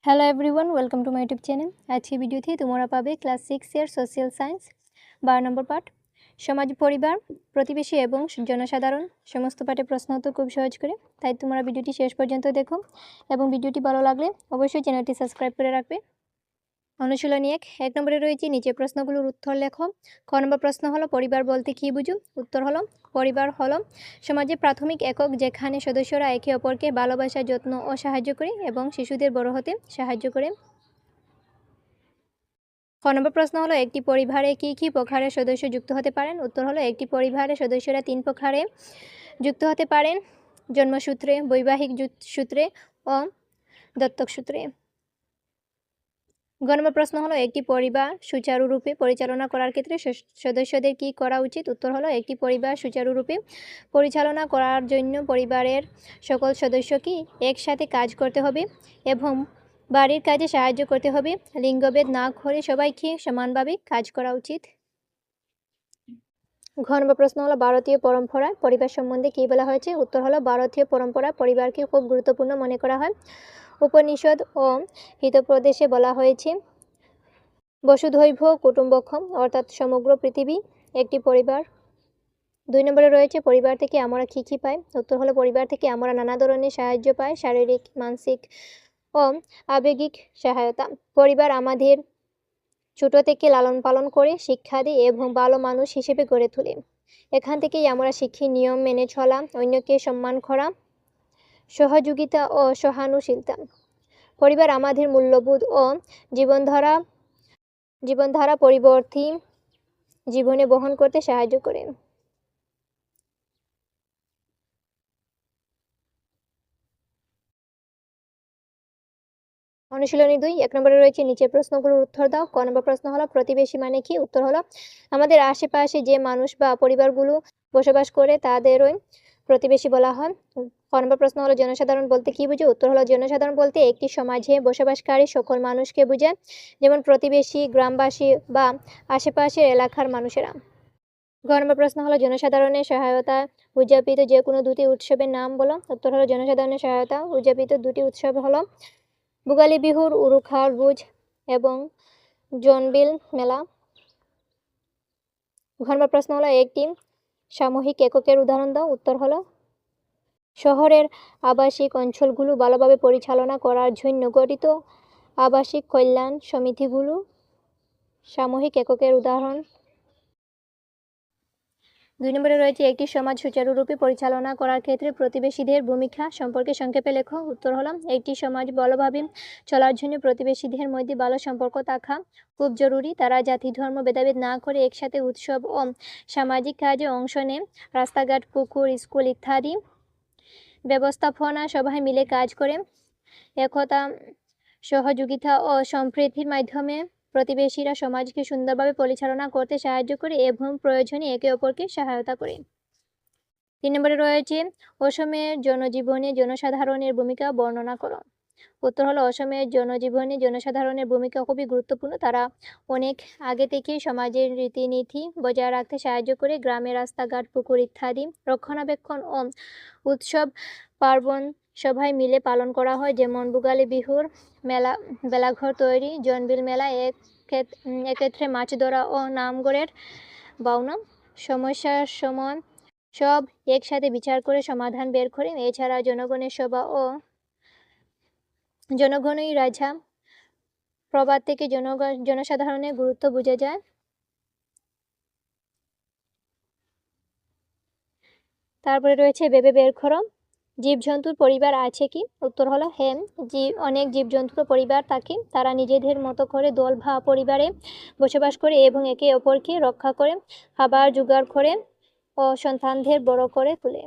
Hello everyone, welcome to my YouTube channel. আজকে ভিডিওতে তোমরা পাবে ক্লাস 6 এর সোশ্যাল সায়েন্স 12 নম্বর পাঠ সমাজ, পরিবার, প্রতিবেশী এবং জনসাধারণ সমস্ত পাঠে প্রশ্ন উত্তর খুব সহজ করে। তাই তোমরা ভিডিওটি শেষ পর্যন্ত দেখো এবং ভিডিওটি ভালো লাগলে অবশ্যই চ্যানেলটি সাবস্ক্রাইব করে রাখবে। অনুশীলনী 1 নম্বরে রয়েছে নিচে প্রশ্নগুলোর উত্তর লেখো। ক নম্বর প্রশ্ন হলো পরিবার বলতে কী বুঝো? উত্তর হলো পরিবার হলো সমাজের প্রাথমিক একক যেখানে সদস্যরা একে অপরকে ভালোবাসা, যত্ন ও সাহায্য করে এবং শিশুদের বড় হতে সাহায্য করে। খ নম্বর প্রশ্ন হলো একটি পরিবারে কী কী প্রকারের সদস্য যুক্ত হতে পারেন? উত্তর হলো একটি পরিবারের সদস্যরা 3 প্রকারে যুক্ত হতে পারেন: জন্মসূত্রে, বৈবাহিক সূত্রে ও দত্তক সূত্রে। গ নম্বর প্রশ্ন হলো একটি পরিবার সুচারুরূপে পরিচালনা করার ক্ষেত্রে সদস্যদের কী করা উচিত? উত্তর হলো একটি পরিবার সুচারুরূপে পরিচালনা করার জন্য পরিবারের সকল সদস্যকে একসাথে কাজ করতে হবে এবং বাড়ির কাজে সাহায্য করতে হবে। লিঙ্গভেদ না করে সবাইকে সমানভাবে কাজ করা উচিত। ঘ নম্বর প্রশ্ন হলো ভারতীয় পরম্পরায় পরিবার সম্বন্ধে কী বলা হয়েছে? উত্তর হলো ভারতীয় পরম্পরায় পরিবারকে খুব গুরুত্বপূর্ণ মনে করা হয়। উপনিষদ ও হিতোপদেশে বলা হয়েছে বসুধৈব কুটুম্বকম, অর্থাৎ সমগ্র পৃথিবী একটি পরিবার। 2 নম্বরে রয়েছে পরিবার থেকে আমরা কী কী পাই? উত্তর হলো পরিবার থেকে আমরা নানা ধরনের সাহায্য পাই, শারীরিক, মানসিক ও আবেগিক সহায়তা। পরিবার আমাদের ছোট থেকে লালন পালন করে শিক্ষা দেয় এবং ভালো মানুষ হিসেবে গড়ে তোলে। এখান থেকেই আমরা শিখি নিয়ম মেনে চলা, অন্যকে সম্মান করা, সহযোগিতা ও সহানুশীলতা। পরিবার আমাদের মূল্যবোধ ও জীবনধারা পরিবর্তী জীবনে বহন করতে সাহায্য করে। অনুশীলনী 2 1 নম্বরে রয়েছে নিচের প্রশ্নগুলোর উত্তর দাও। ক নম্বর প্রশ্ন হলো প্রতিবেশী মানে কি? উত্তর হলো আমাদের আশেপাশে যে মানুষ বা পরিবারগুলো বসবাস করে তাদেরই প্রতিবেশী বলা হয়। ক নম্বর প্রশ্ন হলো জনসাধারণ বলতে কী বুঝো? উত্তর হলো জনসাধারণ বলতে একটি সমাজে বসবাসকারী সকল মানুষকে বোঝায়, যেমন প্রতিবেশী, গ্রামবাসী বা আশেপাশের এলাকার মানুষেরা। গ নম্বর প্রশ্ন হলো জনসাধারণের সহায়তা উদযাপিত যে কোনো দুটি উৎসবের নাম বলো। উত্তর হলো জনসাধারণের সহায়তা উদযাপিত দুটি উৎসব হলো ভোগালী বিহুর উরুখার বুঝ এবং জোনবিল মেলা। ঘ নম্বর প্রশ্ন হলো একটি সামূহিক এককের উদাহরণ দাও। উত্তর হলো শহরের আবাসিক অঞ্চলগুলো ভালোভাবে পরিচালনা করার জন্য গঠিত আবাসিক কল্যাণ সমিতিগুলো সামূহিক এককের উদাহরণ। 2 নম্বরে রয়েছে একটি সমাজ সুচারুরূপে পরিচালনা করার ক্ষেত্রে প্রতিবেশীদের ভূমিকা সম্পর্কে সংক্ষেপে লেখো। উত্তর হলো একটি সমাজ ভালোভাবে চলার জন্য প্রতিবেশীদের মধ্যে ভালো সম্পর্ক থাকা খুব জরুরি। তারা জাতি, ধর্ম ভেদাভেদ না করে একসাথে উৎসব ও সামাজিক কাজে অংশ নেয়। রাস্তাঘাট, পুকুর, স্কুল ইত্যাদি ব্যবস্থাপনা সবাই মিলে কাজ করে। একতা, সহযোগিতা ও সম্প্রীতির মাধ্যমে প্রতিবেশীরা সমাজকে সুন্দরভাবে পরিচালনা করতে সাহায্য করে এবং প্রয়োজনে একে অপরকে সহায়তা করে। 3 নম্বরে রয়েছে অসমের জনজীবনে জনসাধারণের ভূমিকা বর্ণনা করো। উত্তর হলো অসমের জনজীবনে জনসাধারণের ভূমিকা খুবই গুরুত্বপূর্ণ। তারা অনেক আগে থেকেই সমাজের রীতিনীতি বজায় রাখতে সাহায্য করে। গ্রামের রাস্তাঘাট, পুকুর ইত্যাদি রক্ষণাবেক্ষণ ও উৎসব পার্বণ সবাই মিলে পালন করা হয়, যেমন ভোগালী বিহুর বেলাঘর তৈরি, জোনবিল মেলা, এক্ষেত্রে মাছ ধরা ও নামগড়ের বাউনা। সমস্যার সময় সব একসাথে বিচার করে সমাধান বের করে। এছাড়া জনগণের সভা ও জনগণই রাজা প্রবাদ থেকে জনসাধারণের গুরুত্ব বোঝা যায়। তারপরে রয়েছে ভেবে বের করো জীবজন্তুর পরিবার আছে কি? উত্তর হলো হ্যাঁ, অনেক জীবজন্তুর পরিবার থাকে। তারা নিজেদের মতো করে দল বা পরিবারে বসবাস করে এবং একে অপরকে রক্ষা করে, খাবার জোগাড় করে ও সন্তানদের বড় করে তোলে।